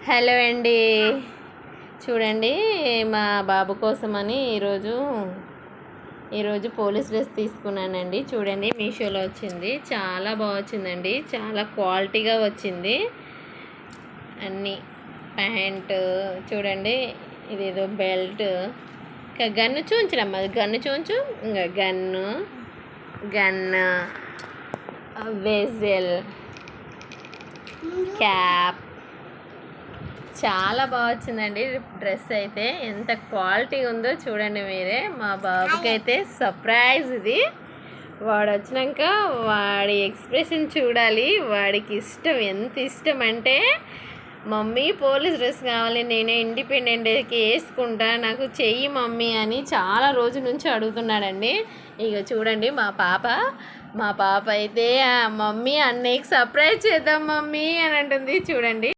Hello అండి, చూడండి మా బాబు కోసమని ఈరోజు పోలీస్ డ్రెస్ తీసుకున్నానండి. చూడండి మీషోలో వచ్చింది, చాలా బాగా వచ్చిందండి, చాలా క్వాలిటీగా వచ్చింది. అన్నీ ప్యాంటు చూడండి, ఇదేదో బెల్ట్, ఇంకా గన్ను చూంచడమ్మా, గన్ను చూంచు, ఇంకా గన్ను వెజల్, క్యాప్, చాలా బాగా వచ్చిందండి. డ్రెస్ అయితే ఎంత క్వాలిటీ ఉందో చూడండి మీరే. మా బాబుకి అయితే సర్ప్రైజ్ ఇది. వాడు వచ్చినాక వాడి ఎక్స్ప్రెషన్ చూడాలి. వాడికి ఇష్టం, ఎంత ఇష్టం అంటే మమ్మీ పోలీస్ డ్రెస్ కావాలి, నేనే ఇండిపెండెంట్ డేకి వేసుకుంటా, నాకు చెయ్యి మమ్మీ అని చాలా రోజుల నుంచి అడుగుతున్నాడండి. ఇక చూడండి మా పాప అయితే మమ్మీ అన్నయ్యకి సర్ప్రైజ్ చేద్దాం మమ్మీ అని అంటుంది. చూడండి.